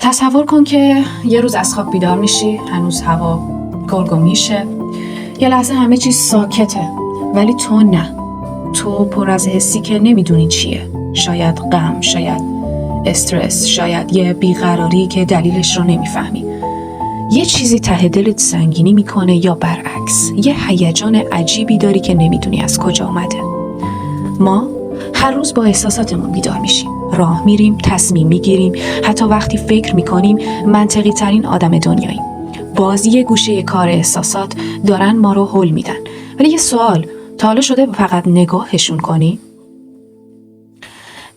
تصور کن که یه روز از خواب بیدار میشی، هنوز هوا گرگ و میشه، یه لحظه همه چیز ساکته، ولی تو نه. تو پر از حسی که نمیدونی چیه. شاید غم، شاید استرس، شاید یه بیقراری که دلیلش رو نمیفهمی. یه چیزی ته دلت سنگینی میکنه یا برعکس. یه هیجان عجیبی داری که نمیدونی از کجا اومده. ما هر روز با احساساتمون بیدار میشیم. راه میریم، تصمیم میگیریم، حتی وقتی فکر میکنیم منطقی ترین آدم دنیاییم. باز یه گوشه کار احساسات دارن ما رو هول میدن. ولی یه سوال، تا حالا شده فقط نگاهشون کنی؟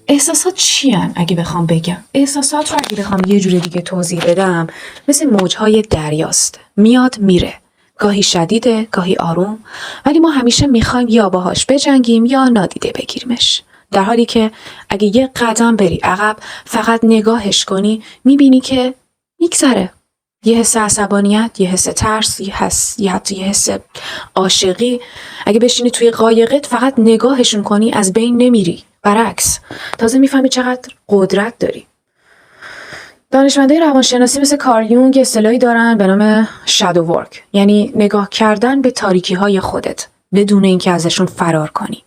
احساسات چی هن اگه بخوام بگم؟ احساسات رو اگه بخوام یه جور دیگه توضیح بدم، مثل موجهای دریاست. میاد میره. گاهی شدیده، گاهی آروم، ولی ما همیشه میخوایم یا باهاش بجنگیم یا نادیده بگیریمش. در حالی که اگه یه قدم بری عقب، فقط نگاهش کنی، میبینی که میگذره. یه حس عصبانیت، یه حس ترس، یه حس عاشقی. اگه بشینی توی قایقت فقط نگاهشون کنی، از بین نمیری. برعکس، تازه میفهمی چقدر قدرت داری. دانشمندای روانشناسی مثل کارل یونگ اصطلاحی دارن به نام شادو ورک، یعنی نگاه کردن به تاریکی‌های خودت بدون اینکه ازشون فرار کنی.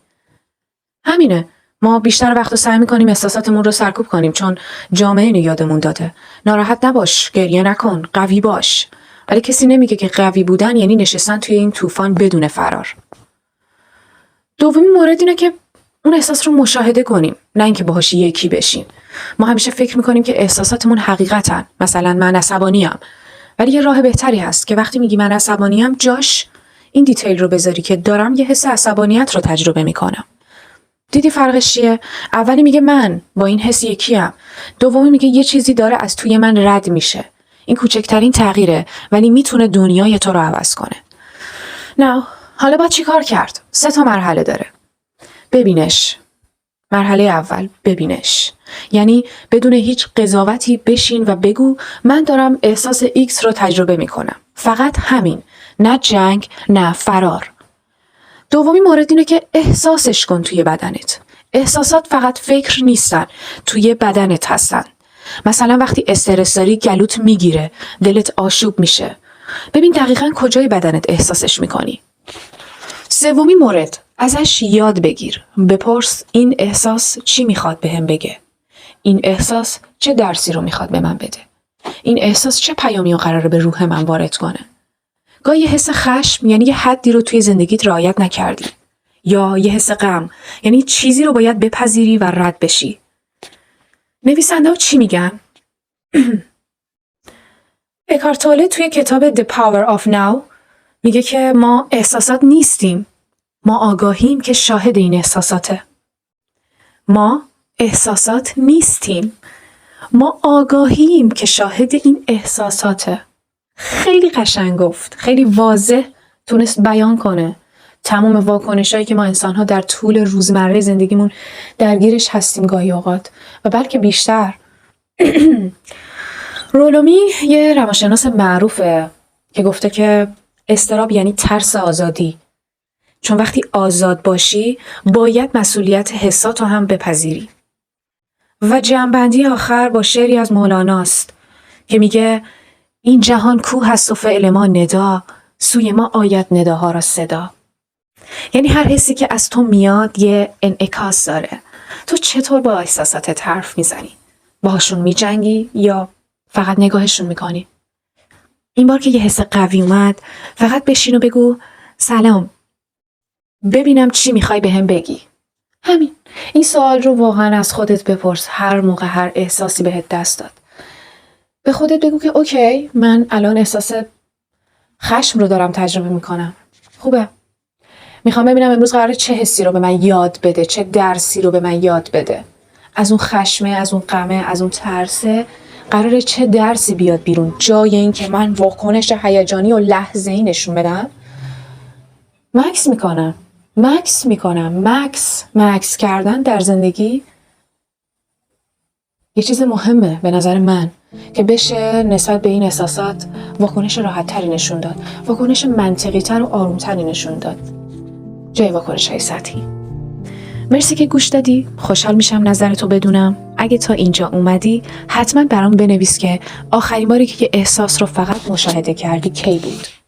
همینه، ما بیشتر وقت سعی می‌کنیم احساساتمون رو سرکوب کنیم چون جامعه اینو یادمون داده. ناراحت نباش، گریه نکن، قوی باش. ولی کسی نمیگه که قوی بودن یعنی نشستن توی این طوفان بدون فرار. دومین مورد اینه که اون احساس رو مشاهده کنیم، نه اینکه باهاش یکی بشیم. ما همیشه فکر میکنیم که احساساتمون حقیقتن. مثلا من عصبانیم، ولی یه راه بهتری هست که وقتی میگی من عصبانیم جاش این دیتیل رو بذاری که دارم یه حس عصبانیت رو تجربه میکنم. دیدی فرقش چیه؟ اولی میگه من با این حس یکیم، دومی میگه یه چیزی داره از توی من رد میشه. این کوچکترین تغییره، ولی میتونه دنیای تو رو عوض کنه. نه، حالا باید چی کار کرد؟ 3 مرحله داره. ببینش. مرحله اول، ببینش. یعنی بدون هیچ قضاوتی بشین و بگو من دارم احساس X رو تجربه میکنم. فقط همین. نه جنگ، نه فرار. دومی مورد اینه که احساسش کن توی بدنت. احساسات فقط فکر نیستن، توی بدنت هستن. مثلا وقتی استرس داری گلوت میگیره، دلت آشوب میشه. ببین دقیقاً کجای بدنت احساسش میکنی. سومی مورد، ازش یاد بگیر. بپرس این احساس چی میخواد بهم بگه؟ این احساس چه درسی رو میخواد به من بده؟ این احساس چه پیامی رو قراره به روح من وارد کنه؟ گاهی یه حس خشم یعنی یه حدی رو توی زندگیت رعایت نکردی. یا یه حس غم یعنی چیزی رو باید بپذیری و رد بشی. نویسنده ها چی میگن؟ اکارت توله توی کتاب The Power of Now میگه که ما احساسات نیستیم. ما آگاهیم که شاهد این احساساته. ما احساسات نیستیم. ما آگاهیم که شاهد این احساساته. خیلی قشنگ گفت. خیلی واضح تونست بیان کنه تمام واکنشایی که ما انسان‌ها در طول روزمره زندگیمون درگیرش هستیم گاهی اوقات و بلکه بیشتر. رولومی یه روانشناس معروفه که گفته که اضطراب یعنی ترس آزادی. چون وقتی آزاد باشی باید مسئولیت حساتو هم بپذیری. و جمع‌بندی آخر با شعری از مولاناست که میگه این جهان کوه است و فعل ما ندا، سوی ما آید نداها را صدا. یعنی هر حسی که از تو میاد یه انعکاس داره. تو چطور با احساساتت حرف میزنی؟ باهاشون میجنگی یا فقط نگاهشون میکنی؟ این بار که یه حس قوی اومد فقط بشین و بگو سلام، ببینم چی میخوای بهم بگی. همین. این سوال رو واقعا از خودت بپرس هر موقع هر احساسی بهت دست داد. به خودت بگو که اوکی، من الان احساس خشم رو دارم تجربه میکنم. خوبه. میخوام ببینم امروز قراره چه حسی رو به من یاد بده، چه درسی رو به من یاد بده. از اون خشمه، از اون غمه، از اون ترسه قراره چه درسی بیاد بیرون، جای این که من واکنش هیجانی و لحظه‌ای نشون بدم. مکس کردن در زندگی یه چیز مهمه به نظر من که بشه نسبت به این احساسات واکنش راحت تری نشون داد، واکنش منطقی تر و آروم تری نشون داد، جای واکنش های سطحی. مرسی که گوش دادی. خوشحال میشم نظرتو بدونم. اگه تا اینجا اومدی حتما برام بنویس که آخرین باری که احساس رو فقط مشاهده کردی کی بود.